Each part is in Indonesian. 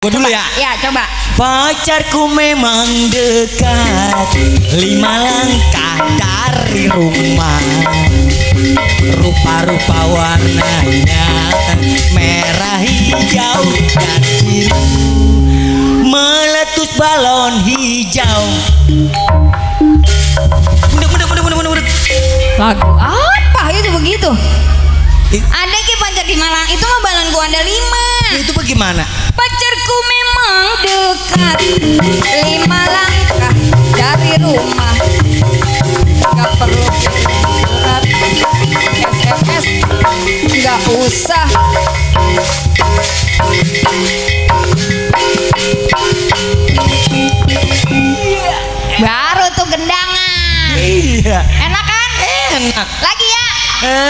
Gue dulu ya. Ya coba. Pacarku memang dekat 5 langkah dari rumah. Rupa-rupa warnanya merah, hijau, dan biru, meletus balon hijau. Mundur. Lagu apa itu begitu? Ada ke pacar di Malang itu mah balon gua ada 5. Itu bagaimana? Pacarku memang dekat 5 langkah dari rumah. Gak perlu surat SMS, gak usah. Baru tuh gendangan. Iya. Enak kan? Enak. Lagi ya.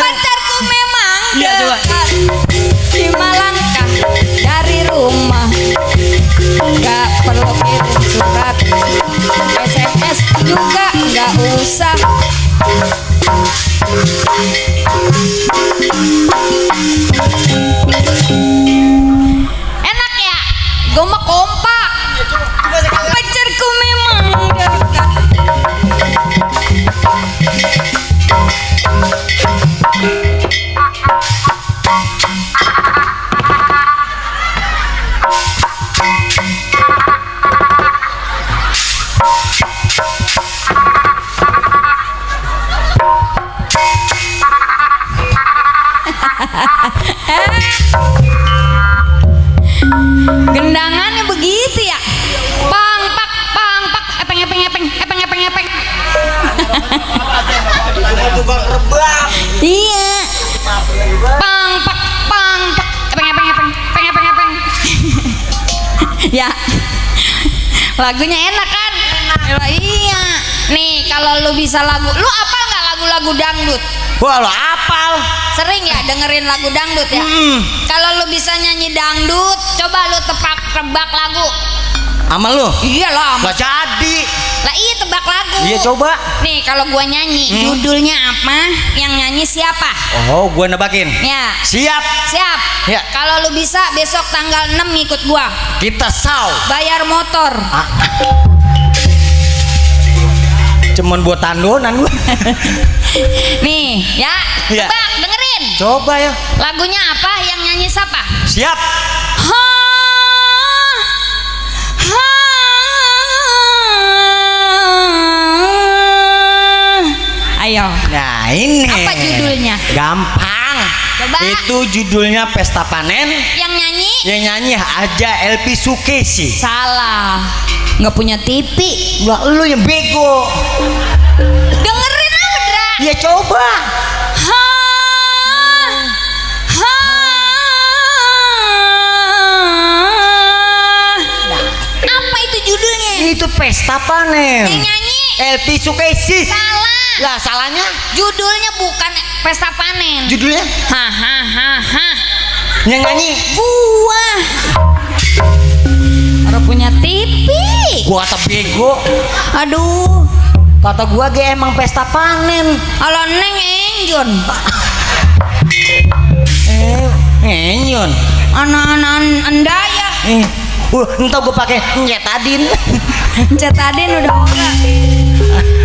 Pacarku memang Iya, coba. dekat 5 langkah dari rumah. Gak perlu kirim surat SMS juga gak usah. Enak ya? Gue mah kompak. Pacarku memang dekat. Gendangannya begitu ya. Pang pak epeng. Iya. Pang pak epeng. Ya. Lagunya enak kan? Iya. Nih kalau lu bisa lagu, lu apal nggak lagu-lagu dangdut? Wah, lo apal. Sering ya dengerin lagu dangdut ya? Kalau lu bisa nyanyi dangdut, coba lu tebak lagu. Sama lu? Iyalah. Gak jadi. Lah iya tebak lagu. Iya coba. Nih kalau gua nyanyi, judulnya apa? Yang nyanyi siapa? Oh, gue nebakin. Ya. Siap. Ya. Kalau lu bisa besok tanggal 6 ngikut gua. Kita saw. Bayar motor. Cuman buat tandonan gue. Nih, ya. Ya. Tebak, dengerin. Coba ya. Lagunya apa? Yang nyanyi siapa? Siap. Ayo. Nah ini. Apa judulnya? Gampang. Coba. Itu judulnya Pesta Panen. Yang nyanyi? Yang nyanyi Aja Elvi Sukesi. Salah. Nggak punya TV. Lah lu yang bego. Dengerin apa, Dra? Ya coba. Apa itu judulnya? Itu Pesta Panen. Yang nyanyi? Elvi Sukesi. Salah. Lah salahnya? Judulnya bukan Pesta Panen. Judulnya? Hahaha. Yang nyanyi? Gua. Orang punya TV. Gua kata bego. Aduh. Kata gua ge emang Pesta Panen. Kalau Neng Enjon. Enyon. Anak-anak Andaya. Entah gue pakai nyetadin. Cetadin udah enggak.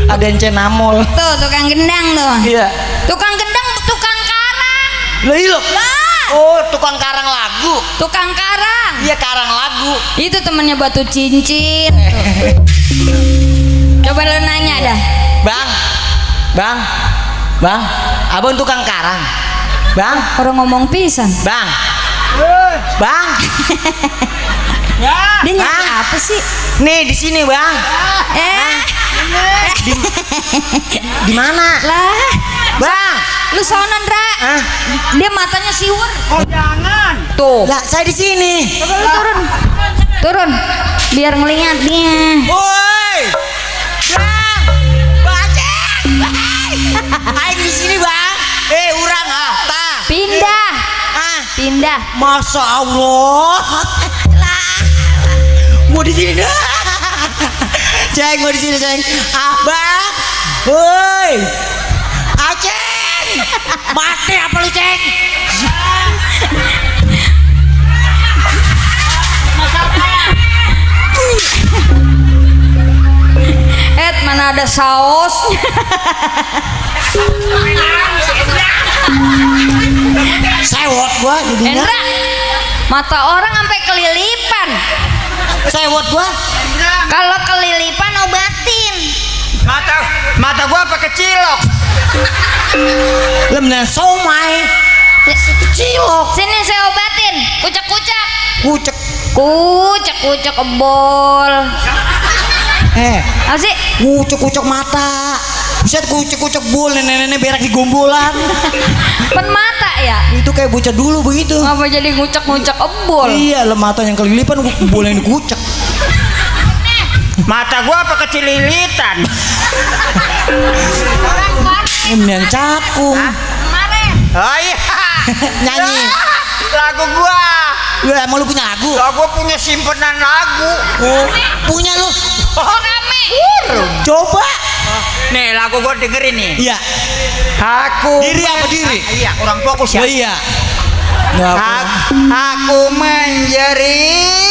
Ada encenamol. Tuh tukang gendang tuh. Iya. Tukang gendang, tukang karang. Lah iya. Lah. Oh, tukang karang lagu. Tukang karang. Iya, karang lagu. Itu temennya Batu Cincin. Coba lu nanya dah. Bang, abang tukang karang. Bang, Orang ngomong pisan. Bang. Dia nyanyi apa sih? Nih di sini, Bang. Di mana? Lah, Bang. lu sono, Ndra. Dia matanya siwur. Oh jangan. Tuh. Lah, saya di sini. Coba lu turun. Biar ngeliat dia. Woi. Bang. Baceng. Aing di sini, Bang. Urang tah. Pindah. Masya Allah. Mau di sini dah. Ceng, mau di sini, Ceng. Abang. Woi. Aceng. Mati apa lu, Ceng? ada saus. Sewot gua jadinya. Endra, mata orang sampai kelilipan. Sewot gua. Kalau kelilipan obatin. Mata gua pakai cilok. Lemna somai. Cilok. Sini saya obatin. Kucek-kucek. Kucek. Kucek-kucek kebol. Apa sih? Kucek-kucek mata. Buset, kucek-kucek bul, nenek-nenek berak di gombolan. Pen mata ya? Itu kayak bocah dulu begitu. Apa jadi ngucek-ngucek kebol? Iya, mata yang kelilipan boleh dikucek. Mata gua apa kecililitan? Ini yang cakung. Kemarin. Oh iya. Nyanyi. Lagu gua. Ya, emang lu punya lagu? Gua punya simpenan lagu. Oh, punya lu? Rame. Coba. Nih lagu gua dengerin nih. Iya. Aku Diri apa diri? Iya, kurang fokus ya. Oh iya. Nggak apa. Aku menjerit.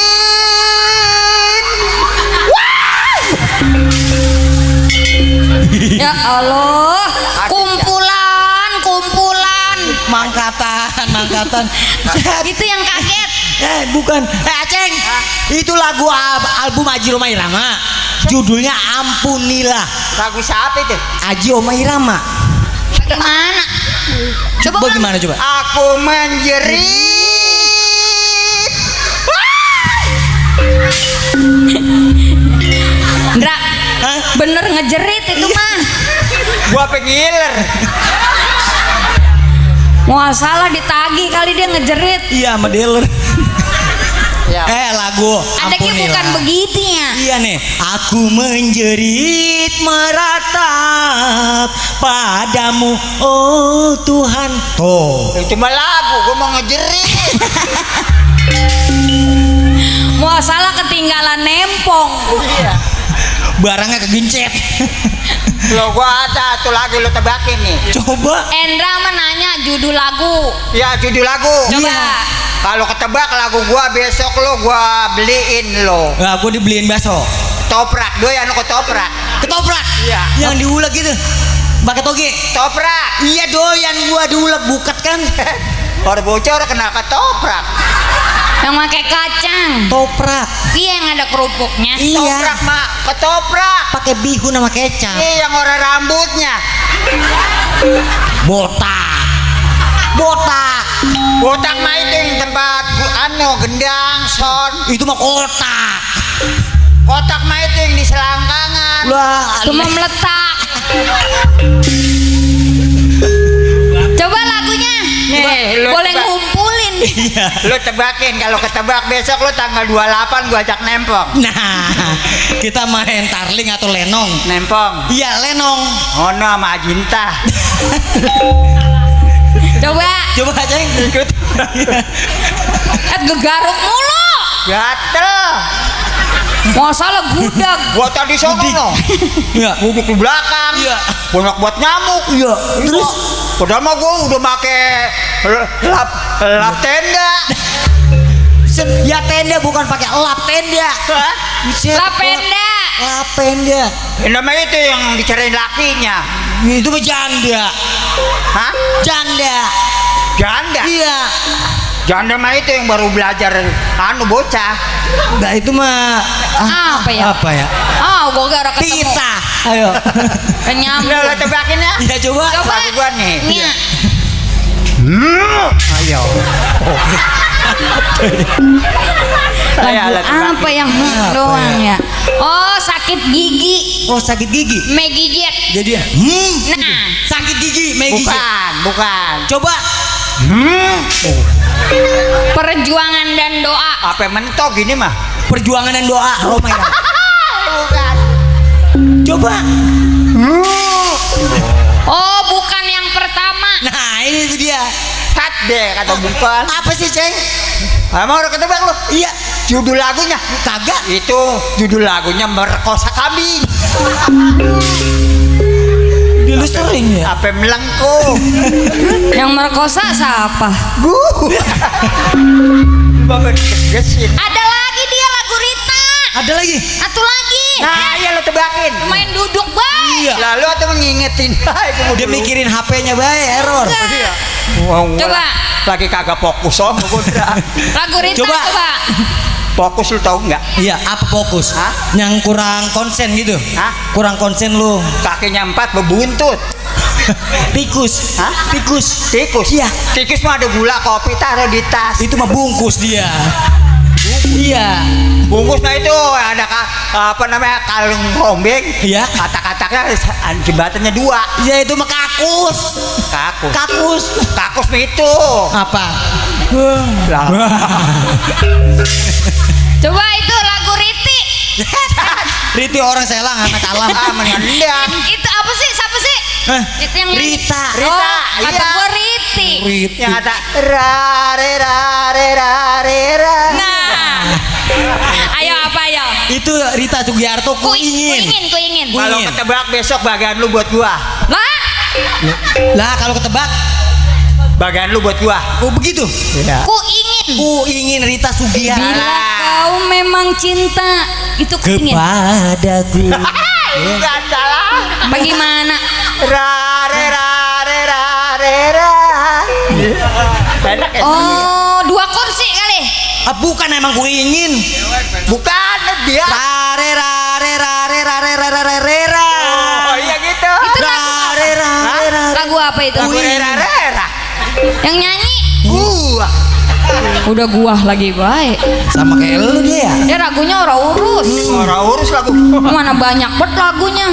Ya Allah, kumpulan. Mangkatan. Itu yang kaget. Bukan. Aceng. Itu lagu album Aji Roma Irama. Judulnya Ampunilah. Lagu siapa itu? Aji Roma Irama. Bagaimana? Coba ulang. Bagaimana coba? Aku menjerit. Ndra, bener ngejerit itu mah. Gua pengiler. Wah salah ditagi kali dia ngejerit. Iya, sama dealer. Ya. Lagu Ada ki bukan begitu ya. Iya nih. Aku menjerit meratap padamu, oh Tuhan. Tuh. Itu mah lagu, gua mau ngejerit. Wah salah ketinggalan nempong. Iya. Barangnya kegincet. Lo gua ada tuh lagu lo tebakin nih. Coba. Endra menanya judul lagu. Ya judul lagu. Coba. Iya. Kalau ketebak lagu gua besok lo gua beliin lo. Nah, gue dibeliin bakso. Toprak, doyan lo ketoprak. Ketoprak. Iya. Yang diulek gitu. Pakai toge. Toprak. Iya doyan gua diulek bukat kan. Orang bocor kena ketoprak. Yang pakai kacang. Toprak. Iya yang ada kerupuknya. Iya. Toprak mak, ketoprak. Pakai bihun sama kecap. Yang orang rambutnya. Botak. Botak mah itu yang tempat gendang son. Itu mah kotak. Kotak mah itu yang di selangkangan. Lah, Cuma meletak. Coba lagunya. Nih, lu Boleh tebak. ngumpulin. Iya. Lo tebakin, kalau ketebak besok lo tanggal 28 gua ajak nempong. Nah, kita main tarling atau lenong. Nempong. Iya, lenong. Ono sama Ajinta. Coba. Coba Ceng. Ikut. Gegaruk mulu. Gatel. Masalah gudak. Gua tadi sono no. Iya. Duduk di belakang. Iya. Banyak buat nyamuk. Iya. Terus Padahal mah gua udah make lap tenda. ya tenda bukan pakai lap tenda. Buset, Lapenda. Lap tenda. Namanya itu yang dicariin lakinya. Itu mah janda. Hah? Janda. Janda. Iya. Janda mah itu yang baru belajar bocah. Nah itu mah Apa ya? Apa ya? Gua gara ketemu. Pita. Ayo. Nyambung. Udah lo tebakin ya. Iya coba. Coba. Lagu gua nih. Nia. Ayo. Lagu apa yang doang ya? Oh sakit gigi. Oh sakit gigi. Megijit. Jadi Nah. sakit gigi, Maggie. Bukan. Coba. Perjuangan dan doa. Apa mentok gini mah? Perjuangan dan doa Roma Irama. Bukan. Coba. Oh bukan yang pertama. Nah ini itu dia. Cut deh kata bukan. Apa sih Ceng? Emang udah ketebak lo? Iya. Judul lagunya Kagak. itu judul lagunya Merkosa Kambing. Dia lu sering ya. Apa melengkung? Yang merkosa siapa? Bapak gesin. Ada lagi dia lagu Rita. Ada lagi. Satu lagi. nih. Nah, iya lo tebakin. Main duduk baik. Iya. Lalu atau mengingetin baik. Dia mikirin HP-nya baik error. Iya. Wah, Coba. lagi kagak fokus om. Lagu Rita Coba. coba. Fokus lu tahu nggak? Iya, apa fokus? Hah? Yang kurang konsen gitu. Hah? Kurang konsen lu. Kakinya 4 bebuntut. Tikus. Hah? Tikus. Tikus. Iya. Tikus mah ada gula kopi taruh di tas. Itu mah bungkus dia. Iya. Bungkus mah itu ada apa namanya kalung rombeng. Iya. Katak-kataknya jembatannya 2. Iya itu mah kakus. Kakus. Kakus. Kakus mah itu. Apa? Lah. Coba itu lagu Riti. Riti orang Selang anak alam. Mengendang. Itu apa sih? Siapa sih? Hah? Itu yang nyanyi. Rita. Rita, Oh, kata iya. gua Riti. Riti. Yang kata rare rare rare rare. Nah. Ayo apa ayo? Itu Rita Sugiarto ku ingin. Ku ingin. Kalau Ingin. ketebak besok bagian lu buat gua. Lah, Lah kalau ketebak, Bagian lu buat gua. oh begitu. Iya. ku ingin. Ku ingin Rita Sugiarto Bila kau memang cinta, itu ku ingin. kepadaku. Enggak salah. Bagaimana? Rare rare rare rare. Enak ya? Oh, 2 kursi kali. Ah, bukan emang ku ingin. Bukan dia. Rare rare rare rare rare rare rare. Oh iya gitu. Itu lagu Rare rare rare. Lagu apa itu? Lagu rera rera. Yang nyanyi? Gua. Udah gua lagi baik. Sama kayak lu dia ya. Dia lagunya orang urus. Orang urus lagu. Mana banyak banget lagunya.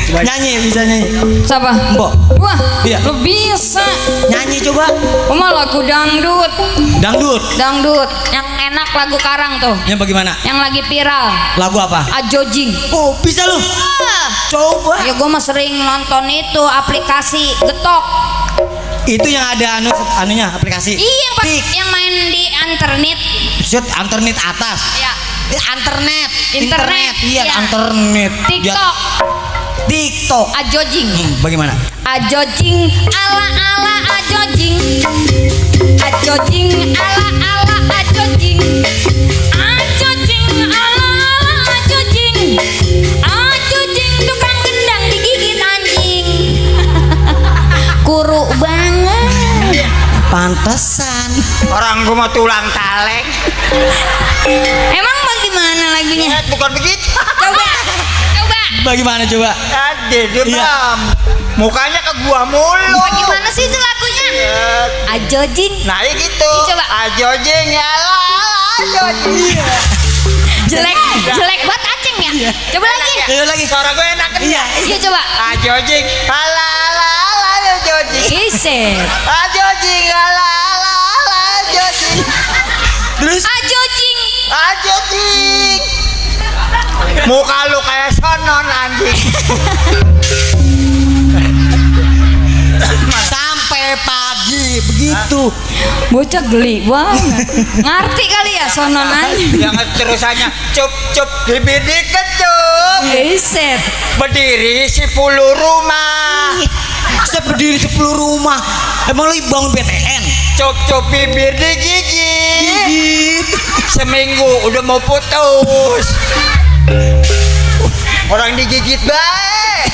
Nyanyi bisa nyanyi. Siapa? Mbok. Wah, Iya. lu bisa. Nyanyi coba. Cuma lagu dangdut. Dangdut. Dangdut. Yang enak lagu Karang tuh. Yang bagaimana? Yang lagi viral. Lagu apa? Ajojing. Oh, bisa lu. Coba. Ya gua mah sering nonton itu aplikasi Getok. Itu yang ada anunya aplikasi. Iya, Pak. Tik. Yang main di internet. Shoot internet atas. Ya. Internet. Internet, Iya, iya. internet. TikTok. TikTok. Ajojing. Bagaimana? Ajojing ala ala ajojing. Ajojing ala ala ajojing. Ajojing ala ala ajojing. Ajojing tukang gendang digigit anjing. Kuruk banget. Pantesan. Orang gua mau tulang taleng. Emang bagaimana lagunya? Bukan begitu. Coba. Coba. Bagaimana coba? Ada dia Iya. Bam. Mukanya ke gua mulu. Gimana sih itu lagunya? Ajojing. Nah ya gitu. Coba. Ajojing ya lah. Ajojing. Jelek, jelek banget aceng ya. Coba lagi. Ayo lagi. Suara gue enak kan? Iya. Iya coba. Ajojing. Ala ala ala ajojing. Iset. Ajojing ala ala ala ajojing. Terus Ajojing. Ajojing. Muka lu kayak sonon anjing. sampai pagi begitu. Bocah geli banget. Ngerti kali ya sonon anjing. Jangan terusannya cup cup bibir dikecup. Iset. Berdiri 10 rumah. Saya berdiri 10 rumah. Emang lu bangun BTN? Cup cup bibir digigit. Gigit. Seminggu udah mau putus. Orang digigit baik.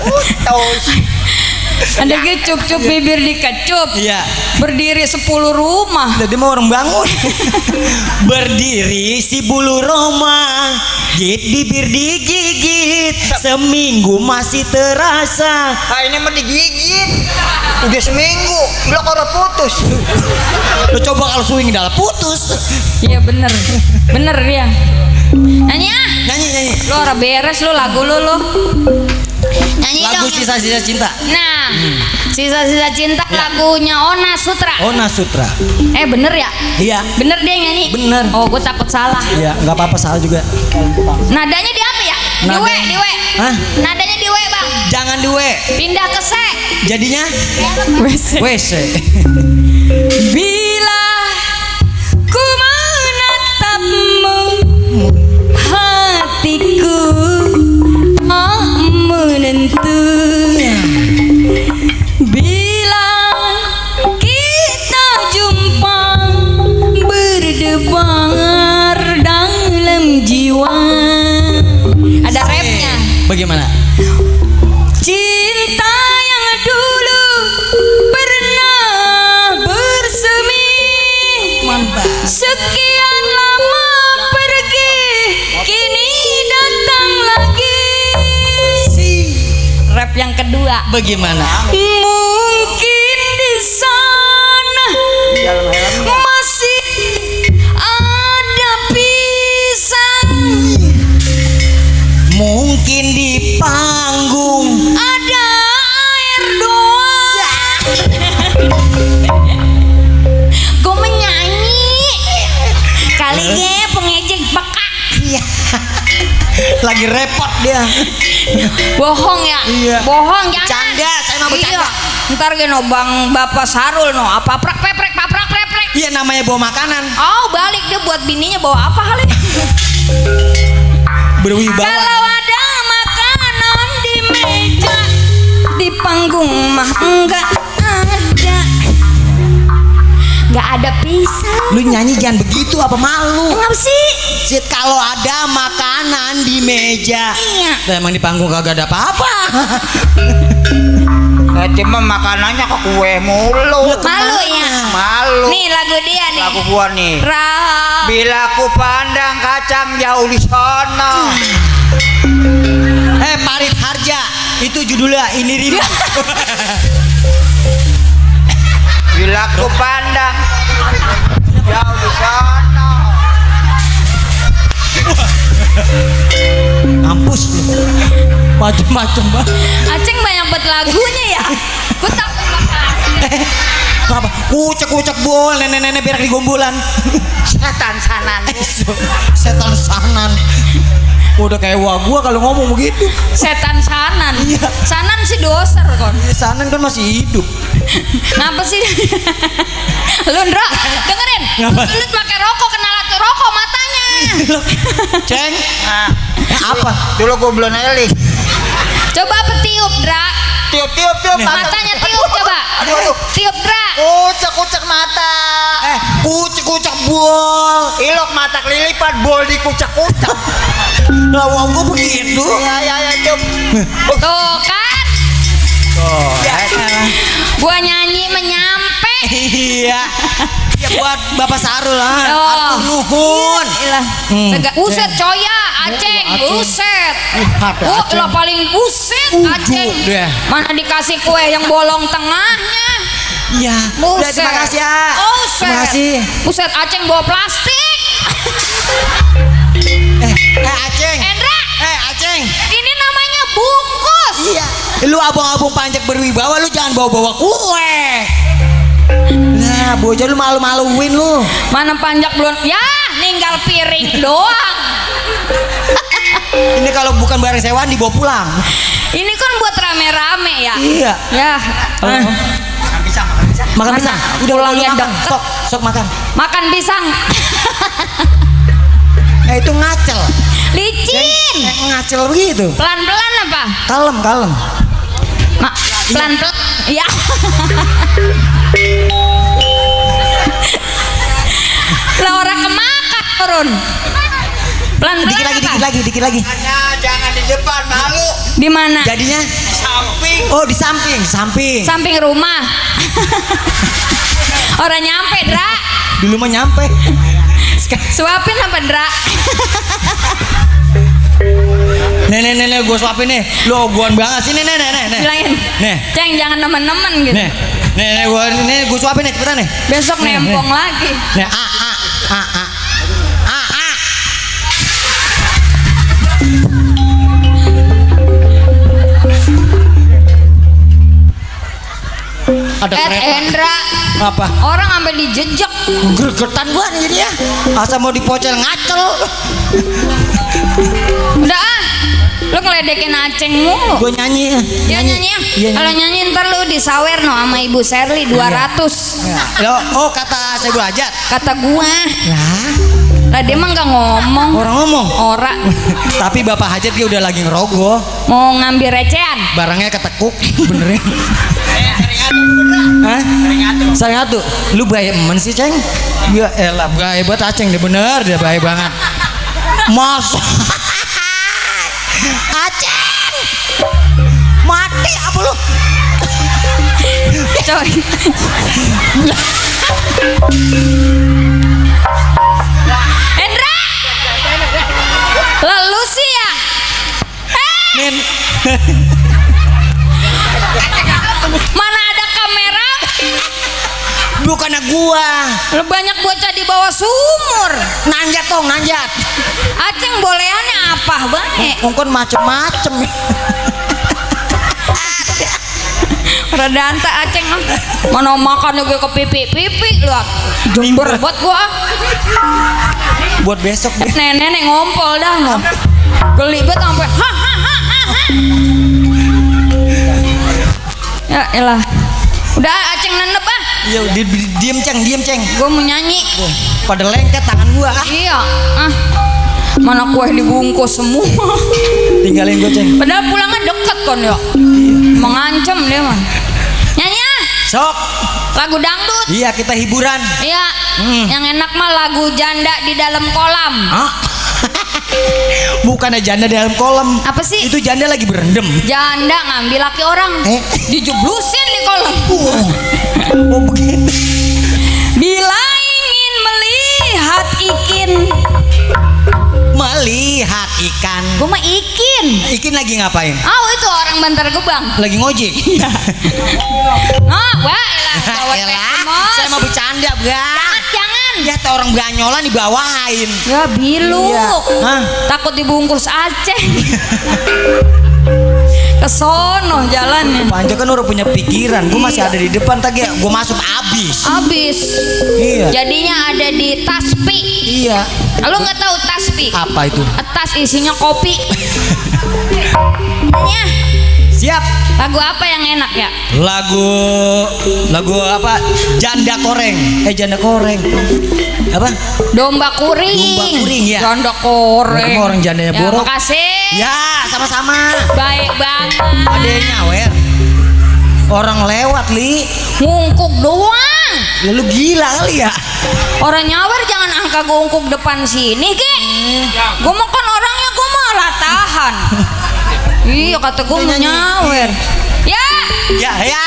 Putus. Ada gitu cup bibir dikecup. Iya. Berdiri 10 rumah. Jadi mau orang bangun. Berdiri si bulu Roma, gigit bibir digigit, seminggu masih terasa. Ah ini mah digigit. Udah seminggu, belum orang putus. Lo coba kalau swing dalam putus. Iya bener. Bener ya. Nyanyi ah. Nyanyi nyanyi. Lu orang beres lu lagu lu. Nyanyi Lagu dong. sisa-sisa cinta. Nah, sisa-sisa cinta lagunya Ona Sutra. Ona Sutra. Bener ya? Iya. Bener dia yang nyanyi. Bener. Oh, gue takut salah. Iya, nggak apa-apa salah juga. Nadanya di apa ya? Di W, Nada- di W. Hah? Nadanya di W, Bang. Jangan duwe. Pindah ke C. Jadinya WC. WC. Bila ku menatapmu, hatiku menentu. Bila kita jumpa, berdebar dalam jiwa. Bagaimana? Cinta yang dulu pernah bersemi, sekian lama pergi, kini datang lagi. Rap yang kedua. Bagaimana? Mungkin di sana masih ada pisang, Mungkin di panggung ada air doang. Gue menyanyi kali ya pengejek peka. Iya. Lagi repot dia. Bohong ya? Iya. Bohong jangan. Canda, saya mah bercanda. Iya. Ntar gini bang Bapak Sarul no apa prak peprek paprak peprek. Iya, namanya bawa makanan. Oh balik dia buat bininya bawa apa kali? Berwibawa. Kalau ada makanan di meja, di panggung mah enggak ada. Enggak ada pisang. Lu nyanyi jangan begitu, apa malu? Kenapa sih? Sit, kalau ada makanan di meja. Iya. Lah, emang di panggung kagak ada apa-apa. Cuma makanannya ke kue mulu. Malu ya? Malu. Nih lagu dia nih. Lagu gua nih. Bila ku pandang kacang jauh di sana. Parit Harja. Itu judulnya Ini Rindu. Bila ku pandang jauh di sana. Mampus lu. Macem-macem banget. Aceng banyak buat lagunya ya. Gue takut makan. Apa? Kucek-kucek bol, nenek-nenek berak di gombolan. Setan sanan. Setan sanan. Udah kayak gua kalau ngomong begitu. Setan sanan. Iya. Sanan sih doser kon. Sanan kan masih hidup. Ngapa sih? Lu Ndra, dengerin. Ngapa? Lu pakai rokok kena latu rokok matanya. Ceng. Nah, Apa? dulu gua belum eling. Coba apa tiup, Dra? Tiup. Matanya tiup coba. Aduh. Tiup, Dra. Kucek mata. Kucek-kucek bol. Ilok mata kelilipan bol di kucek-kucek. Lawang gua begitu. Ya, tiup. Tuh kan. Oh, Gua nyanyi menyampe. Iya. Ya buat Bapak Sarul lah. Oh. Atur nuhun. Iyalah. Uset coya, Aceng, uset. Lah paling uset Aceng. deh. Mana dikasih kue yang bolong tengahnya. Iya. Udah, terima kasih ya. Uset. Terima kasih. Uset Aceng bawa plastik. Aceng. Endra. Aceng. Ini namanya bungkus. Iya. Lu abang-abang panjak berwibawa, lu jangan bawa-bawa kue. Nah, bocah lu malu-maluin lu. Mana panjak belum? Ya, ninggal piring doang. Ini kalau bukan barang sewaan dibawa pulang. Ini kan buat rame-rame ya. Iya. Ya. Makan Mana? pisang. Udah Pulangnya makan. deket. Sok makan. Makan pisang. Itu ngacel. Licin. Ngacel begitu. Pelan-pelan apa? Kalem. Pelan-pelan. Ya. Lah orang kemakan turun. Pelan-pelan Dikit lagi. jangan di depan, malu. Di mana? Jadinya Samping. oh di samping. Samping rumah. Orang nyampe, Dra. Dulu mah nyampe. Suapin apa, Dra? Nenek, gue suapin nih. Lu oguan banget sih, nih. Bilangin. Nih. Ceng jangan nemen-nemen gitu. Nih, gue suapin nih, cepetan nih. Besok nempong lagi. Nih, Ada kereta. Endra. Apa? Orang sampai dijejek. Gregetan gua nih jadi ya. Asal mau dipocel ngacel. Udah ah. Lu ngeledekin Aceng mulu. Gua nyanyi. Ya nyanyi ya. Iya, Kalau nyanyi ntar lu disawer no sama Ibu Sherly 200. Oh, kata saya Bu Hajat. Kata gua. Lah dia mah nggak ngomong. Orang ngomong. Ora. Tapi Bapak Hajat dia udah lagi ngerogoh. Mau ngambil recehan. Barangnya ketekuk, benerin. Hah? Sering atuh. Lu bahaya emen sih, Ceng. Ya elah, bahaya buat Aceng deh, bener dia bahaya banget. Mas. Aceng. Mati apa lu? Coy. Hendra. Lalu sih ya. Men. Mana ada kamera? Bukannya gua. Lu banyak bocah di bawah sumur. Nanjat dong, nanjat. Aceng bolehannya apa banyak? Ongkon macem-macem. Rada anta Aceng ah. Mana makan juga ke pipi lu. Jember buat gua. Buat besok deh. Nenek ngompol dah no. Geli banget sampai ha. Ya elah. Udah Aceng nenep ah. Iya, diem ceng. Gua mau nyanyi. Pada lengket tangan gua. Iya. Ah. Mana kue dibungkus semua. Tinggalin gua ceng. Padahal pulangnya deket kan ya. Mengancam dia mah. Nyanyi ah. Sok. Lagu dangdut. Iya, kita hiburan. Iya. Yang enak mah lagu janda di dalam kolam. Hah? Bukannya janda di dalam kolam. Apa sih? Itu janda lagi berendam. Janda ngambil laki orang. Dijeblusin di kolam. Oh begini. Bila ingin melihat ikan. Melihat ikan. Gua mah ikan. Ikin lagi ngapain? Oh itu orang Bantar Gebang. Lagi ngojek. Nah, wah elah. Elah, saya mau bercanda, Bang. Jangan. Ya tuh orang banyolan dibawain. Ya biluk. Iya. Hah? Takut dibungkus Aceh. Kesono jalannya. Panjo kan udah punya pikiran. Gue masih ada di depan tadi ya. Gue masuk abis. Iya. Jadinya ada di taspi. Iya. Lu nggak tahu taspi? Apa itu? Tas isinya kopi. Ya. Siap. Lagu apa yang enak ya? Lagu apa? Janda koreng. Janda koreng. Apa? Domba kuring. Domba kuring ya. Janda koreng. Kamu orang jandanya Ya, borok. makasih. Ya, sama-sama. Baik banget. Ada yang nyawer. Orang lewat, Li. Ngungkuk doang. Ya, lu gila kali ya. Orang nyawer jangan angka ngungkuk depan sini, Ki. Gua mau kan orangnya gua malah tahan. Iya kata gue mau nyawer. Ya. Ya.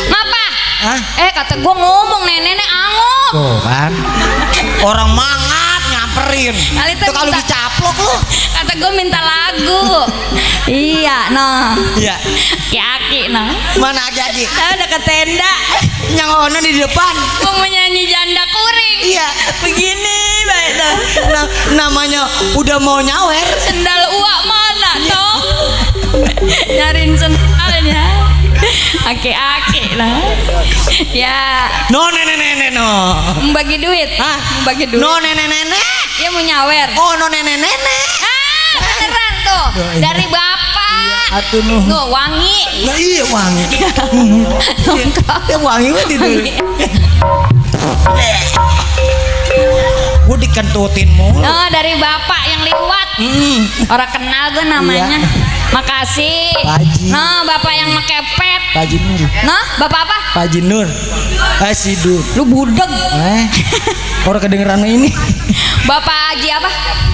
Ngapa? Hah? Kata gue ngomong nenek angup. Tuh kan. Orang mangat nyamperin. Itu kalau dicaplok lu. Kata gue minta lagu. Iya, nah. Iya. Aki nah. Mana aki-aki? Udah ke tenda. Yang ono di depan. Gue mau nyanyi janda kuring. Iya. Begini baik dah. Namanya udah mau nyawer. Sendal uak mana dong? Nyariin sendalnya. Aki-aki lah. Ya. No nenek no. Membagi duit. Hah? Membagi duit. No nenek. Dia mau nyawer. Oh no nenek. Beneran tuh. Dari bapak. Atuh nuh. Tuh wangi. Nah iya wangi. Ya wangi banget itu. Gue dikentutin mulu. Oh, dari bapak yang liwat. Orang kenal gue namanya. Iya. Makasih. Haji. Nah, bapak yang mekepet. Pak Haji Nur. Nah, bapak apa? Pak Haji Nur. Si Dur. Lu budeg. Orang kedengeran ini. Bapak Haji apa?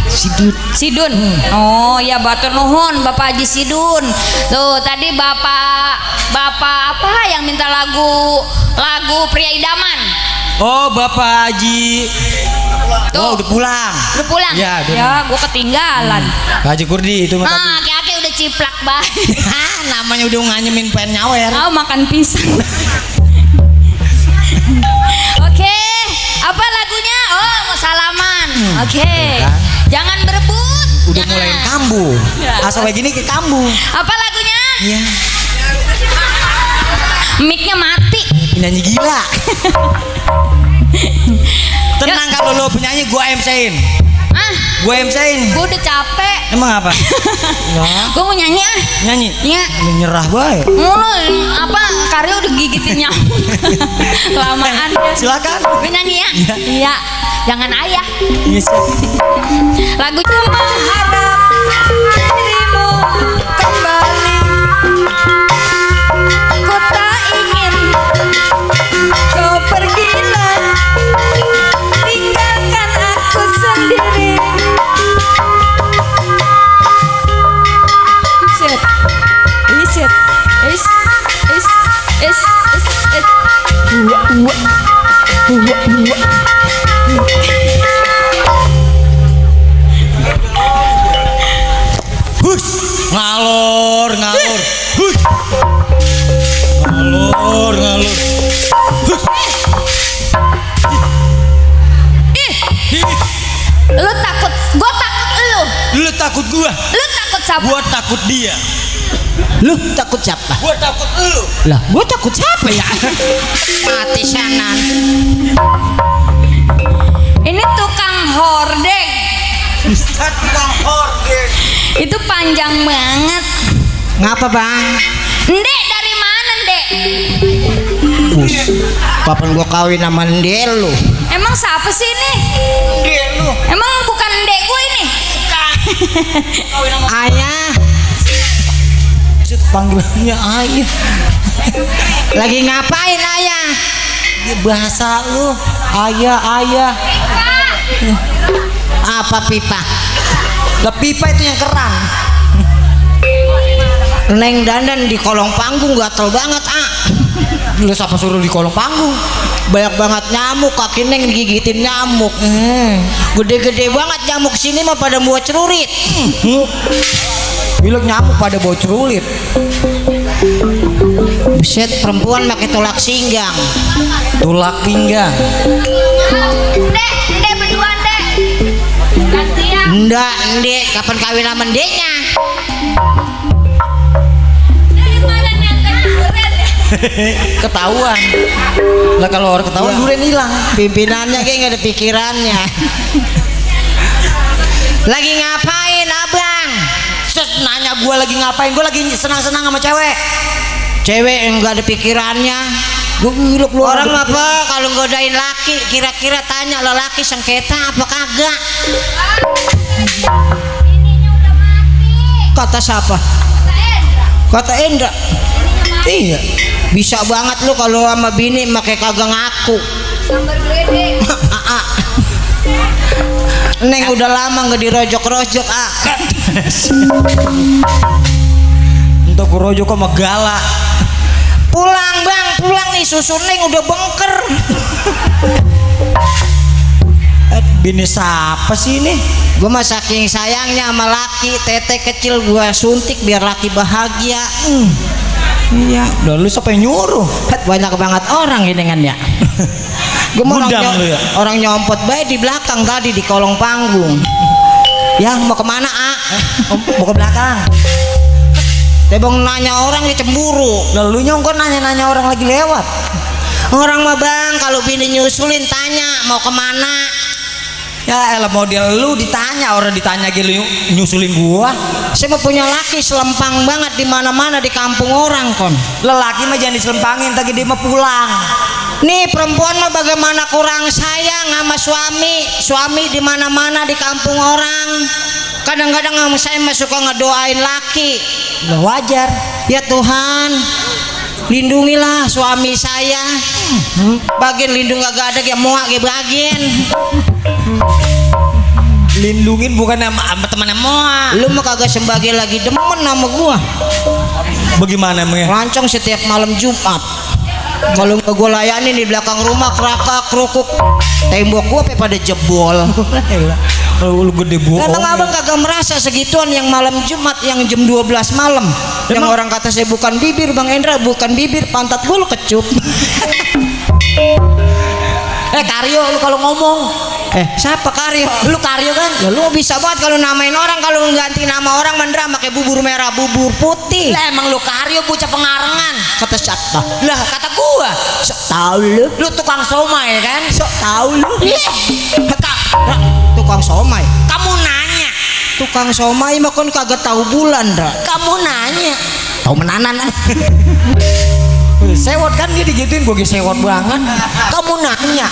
Sidun. Sidun. Oh ya batur nuhun Bapak Haji Sidun. Tuh tadi bapak apa yang minta lagu pria idaman. Oh Bapak Haji. Tuh. Oh udah pulang. Udah pulang. Ya, Gua ketinggalan. Pak Haji Kurdi itu mah tadi. Aki-aki udah ciplak banget. Namanya udah nganyemin pengen nyawer. Makan pisang. Oke, apa lagunya? Oh, mau salaman. Oke. Jangan berebut. Udah mulai kambuh. Asal kayak gini ke kambuh. Apa lagunya? Iya. Mic-nya mati. Penyanyi gila. Tenang kalau lo penyanyi gua MC-in. Gua MC-in. Gua udah capek. Emang apa? Gua mau nyanyi ah. Nyanyi? Iya. Nyerah bae. Apa Karyo udah gigitin nyamuk. Kelamaan. Silakan. Gue nyanyi ya? Iya. Jangan ayah. Yes. Lagu cuma harap dirimu kembali. Ku tak ingin kau pergilah, tinggalkan aku sendiri. Shit. Ngalor. Ngalor. Lu takut, gua takut lu. Lu takut gua? Lu takut siapa? Gua takut dia. Lu takut siapa? Gua takut lu. Lah, gua takut siapa ya? Mati sanan. Ini tukang hordeng. Tukang hordeng. Itu panjang banget. Ngapa, Bang? Ndek dari mana, Ndek? Kapan gua kawin sama Ndek lu? Emang siapa sih ini? Dia lu. Emang bukan Ndek gue ini? Ayah. Panggilannya ayah. Lagi ngapain, Ayah? Ya bahasa lu. Ayah. Apa pipa? Lah pipa itu yang keran. Neng dandan di kolong panggung gatel banget, Lu siapa suruh di kolong panggung? Banyak banget nyamuk, kaki Neng digigitin nyamuk. Gede-gede banget nyamuk sini mah pada buat cerurit. Bilang nyamuk pada bau cerulit. Buset, perempuan pakai tolak singgang. Tulak pinggang. Ndek berdua, Ndek. Gantian. Ndak, Ndek, kapan kawin sama Ndeknya? Dari mana nih angkat duren? Ketahuan. Lah kalau orang ketahuan Ya. duren hilang. Pimpinannya kayak nggak ada pikirannya. Lagi ngapain, Abang? Terus nanya gue lagi ngapain? Gue lagi senang-senang sama cewek. Cewek yang nggak ada pikirannya. Gue gila keluar. Orang apa kalau godain laki, kira-kira tanya lelaki sengketa apa kagak? Ininya udah mati. Kata siapa? Kata Endra. Iya. Bisa banget lu kalau sama bini pakai kagak ngaku. Sambar geledek. Neng udah lama nggak dirojok-rojok, Untuk rojok kok megala. Pulang, Bang, pulang nih, susu Neng udah bengker. Bini siapa sih ini? Gue mah saking sayangnya sama laki, tete kecil gue suntik biar laki bahagia. Iya. Udah lu siapa yang nyuruh? Banyak banget orang ini kan ya. Gue mau Gudang lu ya? orang nyompot baik di belakang tadi di kolong panggung. Ya mau kemana, Mau ke belakang. Tebong nanya orang dia cemburu. Lalu nyongkon nanya-nanya orang lagi lewat. Orang mah Bang kalau bini nyusulin tanya mau kemana. Ya elah model lu ditanya, orang ditanya gitu nyusulin gua. Saya mau punya laki selempang banget di mana-mana di kampung orang kon. Lelaki mah jangan diselempangin, tadi dia mah pulang. Nih perempuan mah bagaimana kurang sayang sama suami di mana-mana di kampung orang. Kadang-kadang saya mah suka ngedoain laki. Lah wajar. Ya Tuhan, lindungilah suami saya. Bagian lindung gak ada yang muak ge bagian. Lindungin bukan sama temannya Moa. Lu mah kagak sebagai lagi demen sama gua. Bagaimana emangnya? Lancong setiap malam Jumat. Kalau nggak gua layani di belakang rumah kerakak kerukuk tembok gua pada jebol. Lu gede bohong. Karena abang kagak merasa segituan yang malam Jumat yang jam 12 malam. Yang orang kata saya bukan bibir, Bang Endra bukan bibir, pantat gua lu kecup. Karyo lu kalau ngomong. Siapa Karyo? Lu Karyo kan? Ya lu bisa banget kalau namain orang, kalau ganti nama orang Mendra pakai bubur merah, bubur putih. Lah emang lu Karyo bocah pengarengan. Kata siapa? Lah kata gua. Sok tahu lu. Lu tukang somai kan? Sok tahu lu. Tukang somai. Kamu nanya. Tukang somai mah kan kagak tahu bulan, Dra. Kamu nanya. Tahu menanan. Sewot kan dia digituin, gue sewot banget. Kamu nanya.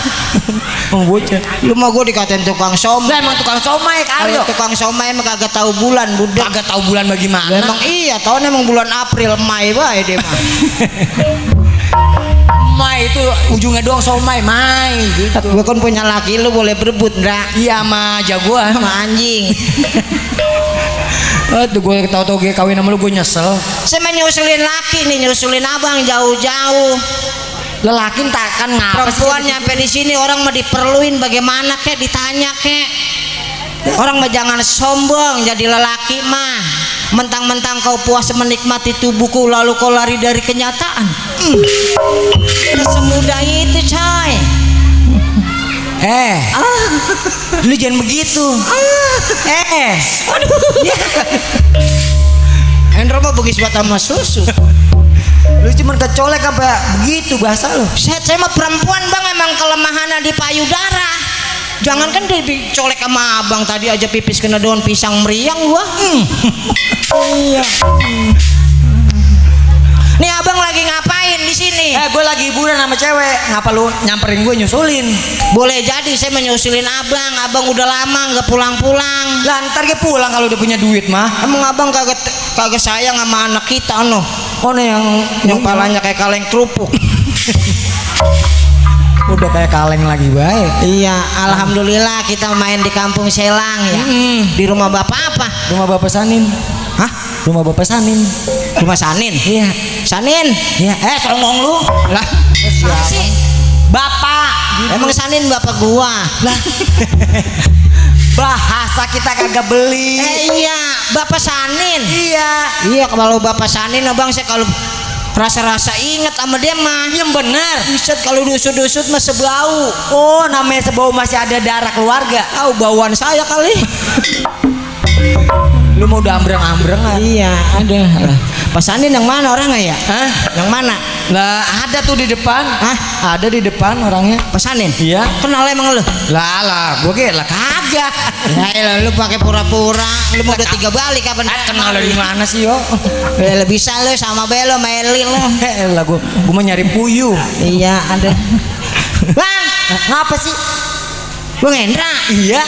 Bocah. Lu mah gua dikatain tukang somai. Lah emang tukang somai Karyo. Kalau tukang somai mah kagak tahu bulan, budak. Kagak tahu bulan bagaimana. Emang iya, tahun emang bulan April, Mei bae dia mah. Mai itu ujungnya doang somai, Mai gitu. Gua kan punya laki, lu boleh berebut, Ndra. Iya sama jagoan. Sama anjing. Tuh gue tau gue kawin sama lu gue nyesel. Saya nyusulin laki nih, nyusulin abang jauh-jauh. Lelaki takkan ngapa sih? Perempuan nyampe di sini orang mah diperluin bagaimana kek, ditanya kek. Orang mah jangan sombong jadi lelaki mah. Mentang-mentang kau puas menikmati tubuhku lalu kau lari dari kenyataan. Tidak semudah itu coy. Lu jangan begitu. Endro mah begis buat sama susu. Lu cuma kecolek apa begitu bahasa lu? Saya mah perempuan bang, emang kelemahannya di payudara. Jangan kan dicolek sama abang tadi aja pipis kena daun pisang meriang gua. Iya. Nih abang lagi ngapain di sini? Gue lagi hiburan sama cewek. Ngapa lu nyamperin gue nyusulin? Boleh jadi saya menyusulin abang. Abang udah lama nggak pulang-pulang. Lah ntar gue pulang kalau udah punya duit mah. Emang abang kagak sayang sama anak kita no? Oh nih yang palanya kayak kaleng kerupuk. Udah kayak kaleng lagi baik. Iya, alhamdulillah kita main di kampung Selang ya. Di rumah bapak apa? Rumah bapak Sanin. Hah? Rumah bapak Sanin. Rumah Sanin? Iya. Sanin? Iya. Songong lu. Lah, siapa sih? Bapak. Gitu. Emang Sanin bapak gua. Lah. Bahasa kita kagak beli. Iya, bapak Sanin. Iya. Iya, kalau bapak Sanin abang saya kalau rasa-rasa inget sama dia mah. Yang bener. Buset, kalau dusut-dusut mah sebau. Oh, namanya sebau masih ada darah keluarga. Tahu bauan saya kali. Lu mau udah ambreng-ambreng kan? Iya, ada. Pak Sanin yang mana orangnya ya? Hah? Yang mana? Lah ada tuh di depan. Hah? Ada di depan orangnya. Pak Sanin? Iya. Kenal emang lu? Lah, gue kira kagak. Ya lu pakai pura-pura. Lu mau udah 3 balik kapan? Kenal dari mana sih yo? Ya bisa lu sama Belo, Meli lu. Lah gue mau nyari puyuh. Iya, ada. Bang, ngapa sih? Bang Hendra. Iya.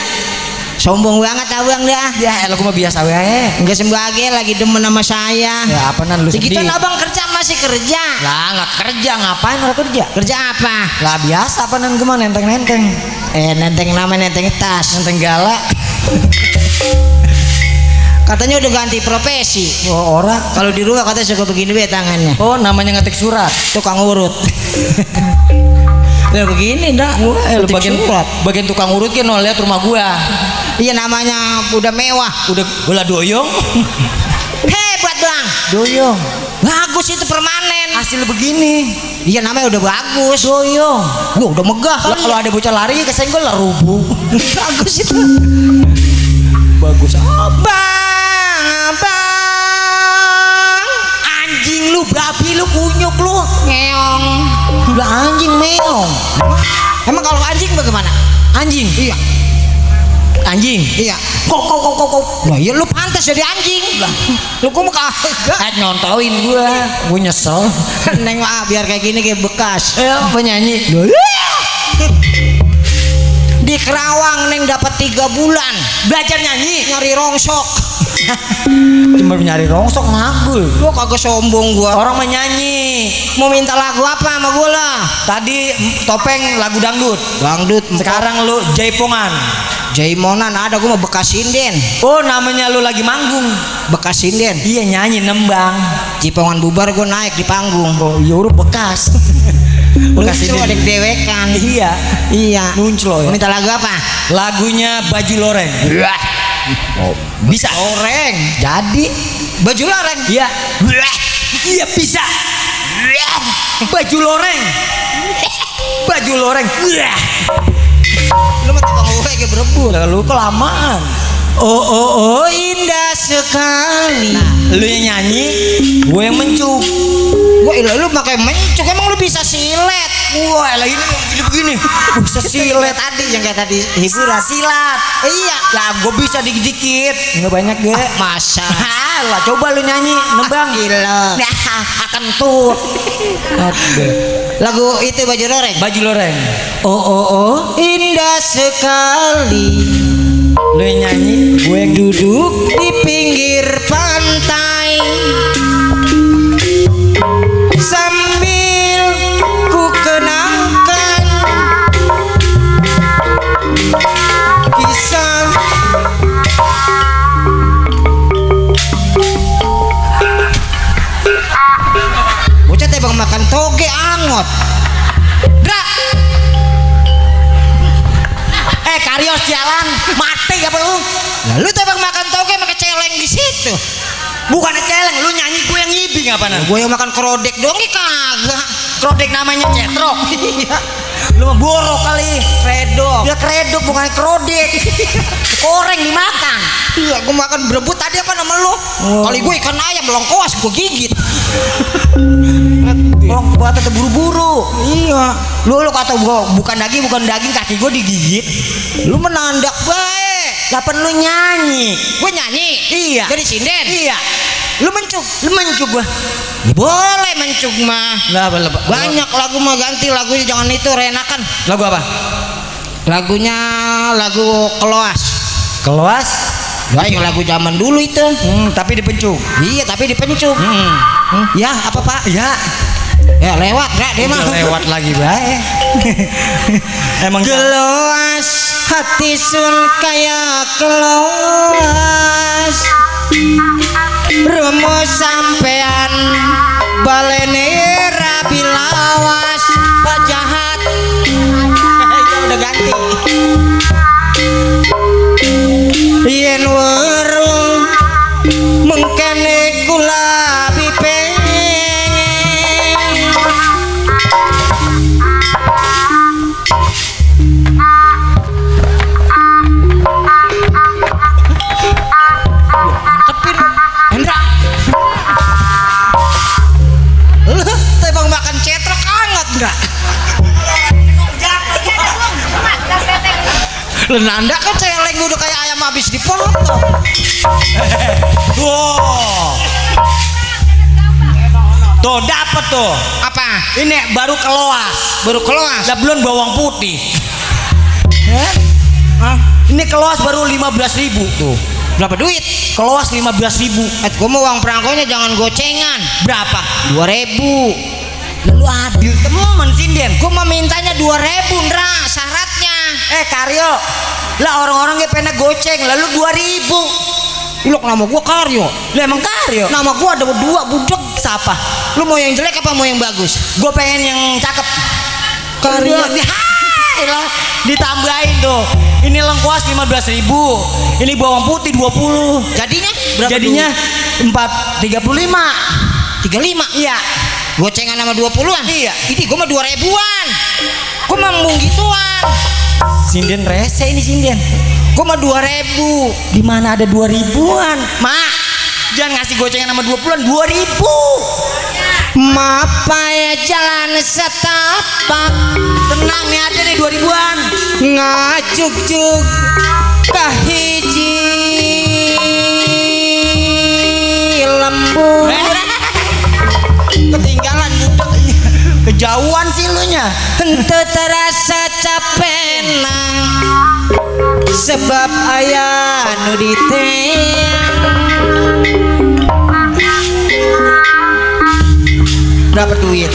Sombong banget abang dah. Ya elah gue mah biasa wae. Enggak sembage lagi demen sama saya. Ya apa nan lu sedih? Segitu abang kerja masih kerja. Lah nggak kerja, ngapain orang kerja? Kerja apa? Lah biasa apa nan gue mah nenteng-nenteng. Nenteng nama nenteng tas. Nenteng galak. Katanya udah ganti profesi. Oh orang. Kalau di rumah katanya suka begini be tangannya. Oh namanya ngetik surat. Tukang urut. Ya begini dah. Lu bagian tukang urut kan lihat rumah gua. Iya namanya udah mewah. Udah bola doyong. Hebat bang. Doyong. Bagus itu permanen. Hasil begini. Iya namanya udah bagus. Doyong. Wah udah megah. Kalau ada bocah lari kesenggol lah rubuh. Bagus itu. Bagus. Abang. Anjing lu, babi lu, kunyuk lu. Ngeong. Udah anjing meong. Emang kalau anjing bagaimana? Anjing. Iya. Anjing. Iya. Kok. Nah, iya lu pantas jadi anjing. Lah. Lu kok kagak nyontoin gua nyesel. Neng biar kayak gini kayak bekas. Penyanyi. Di Kerawang neng dapat 3 bulan belajar nyanyi, nyari rongsok. Cuma nyari rongsok ngagul. Gua kagak sombong gua. Orang menyanyi. Mau minta lagu apa sama gua lah? Tadi topeng lagu dangdut. Dangdut. Sekarang lu jaipongan. Jaimonan ada, gua mau bekas sinden. Oh namanya lu lagi manggung. Bekas sinden. Iya nyanyi nembang. Jipongan bubar gua naik di panggung. Oh iya udah bekas. Bekas sinden ada dewekan. Iya. Muncul ya. Minta lagu apa? Lagunya Baju Loreng. Oh, bisa. Loreng. Jadi Baju loreng. Iya. Iya bisa. Baju loreng. Baju loreng. Lu mah tukang gue kayak berebut. Lalu kelamaan. Oh indah sekali. Nah, lu yang nyanyi, gue yang mencuk. Wah, lu pakai mencuk, emang lu bisa silet? Wah, lah ini begini. Bisa silet tadi yang kayak tadi hiburan. Silat. Iya. Lah, gue bisa dikit-dikit. Enggak banyak, Ge. Masa. Lah, coba lu nyanyi nembang. Gila. Nah, akan tut. Lagu itu Baju Loreng. Baju Loreng. Oh indah sekali. Lu yang nyanyi, gue yang duduk di pinggir pantai sambil ku kenangkan kisah bocah teh bang makan toge angot. Carios jalan mati apa lu? Lah lu tebak makan toge pakai celeng di situ. Bukan celeng, lu nyanyi gue yang ngibing apa nah? Gue yang makan kerodek dong kagak. Krodek namanya cetrok. Lu mah borok kali. Kredok. Ya kredok bukan krodek. Koreng dimakan. Iya, gue makan berebut tadi apa nama lu? Kali gue ikan ayam longkoas gue gigit. Orang buat terburu-buru. Iya. Lu kata gua bukan daging kaki gua digigit. Lu menandak baik. Kapan lu nyanyi? Gue nyanyi. Iya. Jadi sinden. Iya. Lu mencuk gua. Boleh mencuk mah. Lah, banyak lagu mah ganti lagunya jangan itu renakan. Lagu apa? Lagunya lagu Keloas. Keloas? Banyak lagu zaman dulu itu. Tapi dipencuk. Iya, tapi dipencuk. Ya, apa Pak? Ya. Ya lewat enggak dia mah. Lewat lagi bae. Emang Keloas hati sun kaya keloas. Rumus sampean balene rabi lawas Pak jahat. ya udah ganti. Yen weruh mengkene kula Lenanda kan celeng udah kayak ayam habis dipotong. Wow. Tuh dapat tuh. Apa? Ini baru keloas. Baru keloas. Lah belum bawang putih. Ini keloas baru 15.000 tuh. Berapa duit? Keloas 15.000. Gua mau uang perangkonya jangan gocengan. Berapa? 2.000. Lalu adil temen sinden. Gua mau mintanya 2.000 Ndra syaratnya. Karyo. Lah orang-orang gak pernah goceng. Lalu 2.000. Ilok nama gua Karyo. Lah emang Karyo. Nama gua ada 2 budek. Siapa? Lu mau yang jelek apa mau yang bagus? Gue pengen yang cakep. Karyo. Lah ditambahin tuh. Ini lengkuas 15.000. Ini bawang putih 20. Jadinya berapa? Jadinya 35. 35. Iya. Gocengan sama 20-an. Iya. Ini gua mah 2.000-an. Gua mambung gituan. Sinden rese ini sinden. Gua mah 2.000. Di mana ada 2.000-an? Mak, jangan ngasih gocengan sama 20-an. 2.000. Mapa ya jalan setapak. Tenang nih ada nih 2.000-an. Ngajuk-juk kahiji lembu. Ketinggalan budek. Kejauhan sih lu nya. Henteu terasa capena sebab aya nu diteang. Berapa duit?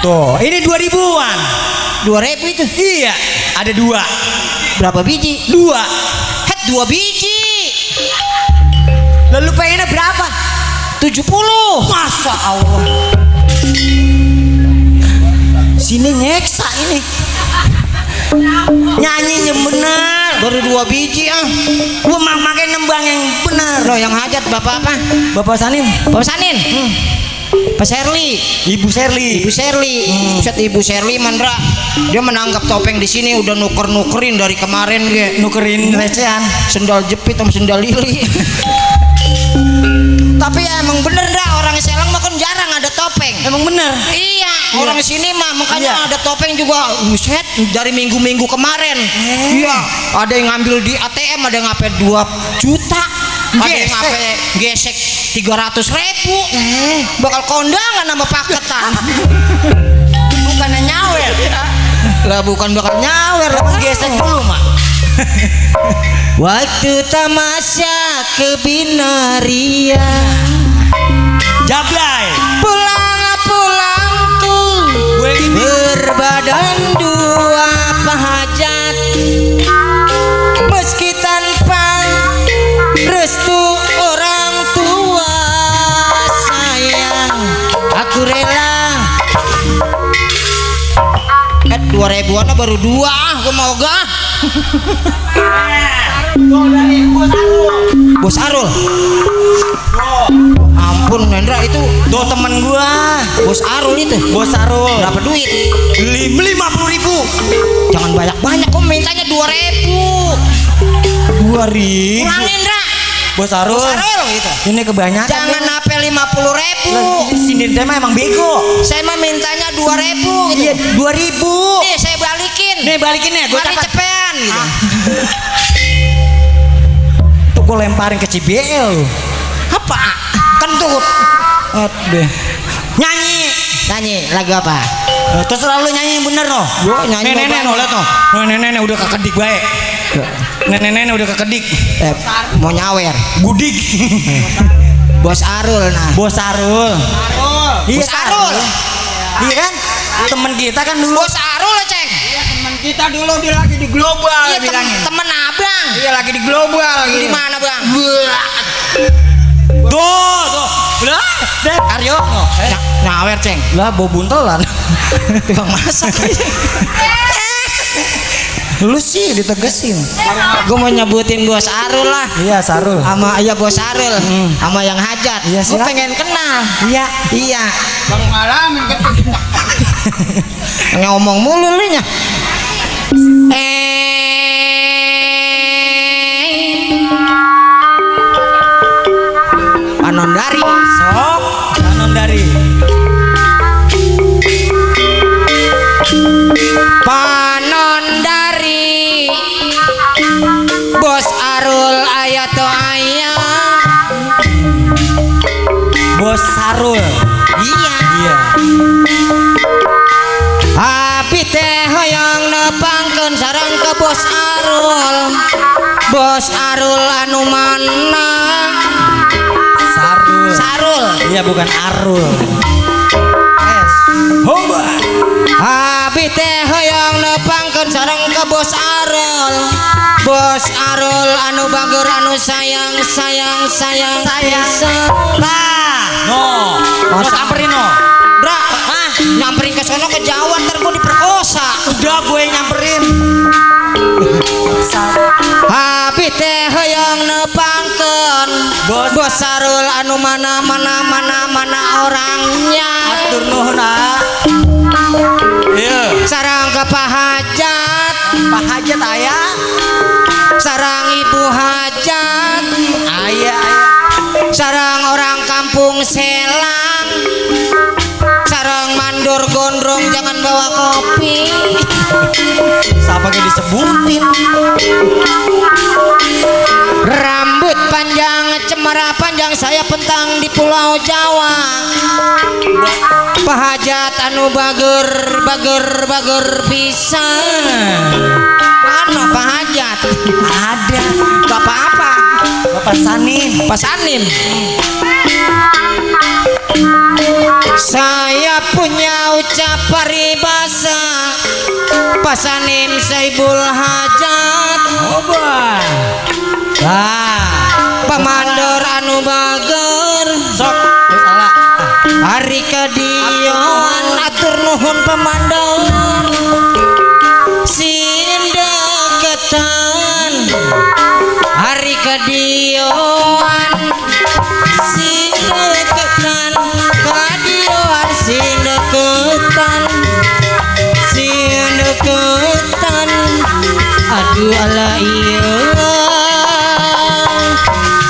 Tuh, ini 2.000-an. 2.000 itu? Iya, ada 2. Berapa biji? 2. 2 biji. Lalu pengennya berapa? 70. Masa Allah. Sini nyeksa ini. Nyanyinya bener. Baru 2 biji ah. Gua makin nembang yang bener. Loh yang hajat bapak apa? Bapak Sanin. Bapak Sanin. Pak Sherly. Ibu Sherly. Ibu Sherly. Set Ibu Sherly Mandra. Dia menanggap topeng di sini udah nuker-nukerin dari kemarin ge. Nukerin recehan. Sendal jepit sama sendal lili. Tapi ya emang bener dah orang Selang mah kan jarang ada topeng. Emang bener. Iya, orang sini mah makanya Iya. ada topeng juga. Buset, dari minggu-minggu kemarin. Iya, ada yang ngambil di ATM, ada yang ngapain 2 juta. Ada yang ngapain gesek 300.000. Bakal kondangan sama paketan. Bukannya nyawer. Lah bukan bakal nyawer, Emang gesek dulu mak. waktu tamasya ke Binaria. Jablay. Pulang-pulangku berbadan 2 pahajat. Meski tanpa restu orang tua sayang, aku rela 2000-an baru 2 gua mau gak. Bos Arul. Ampun Nendra, itu Tuh temen gua. Bos Arul itu. Bos Arul. Berapa duit? 50.000. Jangan banyak-banyak, kok mintanya 2000. 2.000. Kurang Nendra. Bos Arul. Bos Arul gitu. Ini kebanyakan. Jangan nape 50.000. Sindir saya mah emang bego. Saya mah mintanya 2000 gitu. Iya, 2.000. Nih saya balikin. Nih balikin ya, gua Mari catat. cepean gitu. Tuh gua lemparin ke CBL. Apa? Kentut. Aduh. Nyanyi lagu apa? Terserah lu nyanyi yang bener no. Gua nyanyi Nenek apa? no, liat no. Nenek udah kekedik baik. Nenek udah kekedik. Mau nyawer. Gudik. Bos Arul nah. Bos Arul. Iya, Bos Arul. Iya kan? Temen kita kan dulu. Bos Arul Ceng. Teman kita dulu dia lagi di global Iya bilangin. temen abang. Iya lagi di global Di gitu. mana bang? Tuh. Lah, deh Karyo no. Nyawer Ceng. Lah bau buntelan. Tukang masak. Lu sih ditegesin. Gue mau nyebutin Bos Arul lah. Iya, Sarul. Sama iya Bos Arul. Sama yang hajat. Iya, Gue silakan. pengen kenal. Iya. Iya. Baru ngalamin kan. Ngomong mulu lu nya. Panondari. Sok, kanon dari. Panondari. Bos Arul aya to aya. Bos Sarul. Iya. Iya. Abi teh hoyong nepangkeun sareng ke Bos Arul. Bos Arul anu mana? Sarul. Sarul. Iya, bukan Arul. Hoba. Abi teh hoyong nepangkeun sareng ke Bos Arul. Bos Arul anu bager anu sayang. No. No samperin no. Bra, nyamperin ke sono ke Jawa ntar gua diperkosa. Udah gue yang nyamperin. Abi teh hoyong nepangkeun Bos Sarul anu mana orangnya. Atur nuhun ah. Iya. Sarang ke Pak Hajat, Pak Hajat aya. sarang Ibu Hajat, Aya. sarang orang kampung Selang, sarang mandor gondrong jangan bawa kopi. Siapa yang disebutin? Rambut panjang cemara panjang saya pentang di Pulau Jawa. Pak Hajat anu bager pisan. Mana Pak Hajat? Ada. Bapak apa? Bapak Sanin. Pak Sanim. Saya punya ucap paribasa. Pak Sanim Saibul Hajat. Hoba. Lah. Pamandor anu bager. Sok. Terus salah. Hari kadion atur nuhun pamandor. Sindeketan. Hari kadion sindeketan. Kadion sindeketan. Aduh ala iya.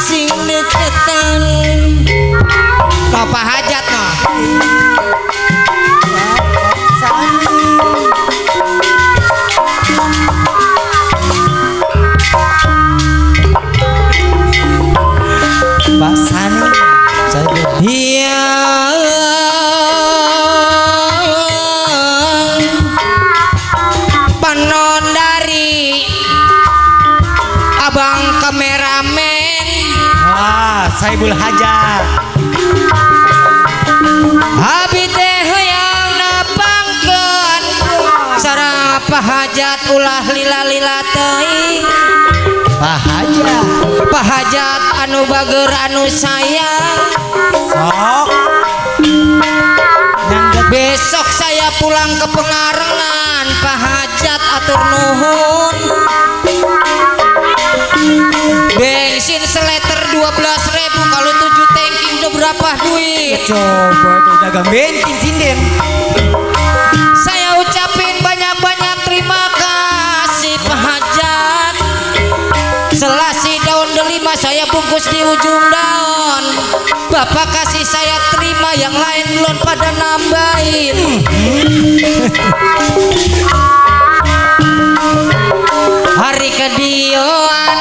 Sindeketan. Bapak Hajat no. Pak Sanin. Saya belum. Iya. Panondari. Abang kameramen. Wah, Saibul Hajat. Abi teh hoyong nepangkeun sareng Pak Hajat ulah lila-lila teuing. Pak Hajat. Pak Hajat anu bager anu sayang. Sok. Besok saya pulang ke Pengarengan Pak Coba tuh dagang bensin sinden. Saya ucapin banyak-banyak terima kasih Pak Hajat. Selasi daun delima saya bungkus di ujung daun. Bapak kasih saya terima, yang lain belum pada nambahin. Hari kedioan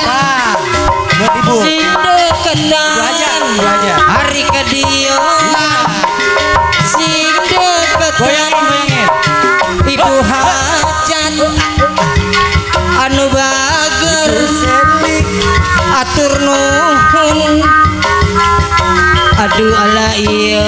sing deketan. Hari kedioan sing deketan. Goyangin. Ibu Hajat anu bager atur nuhun. Aduh ala iya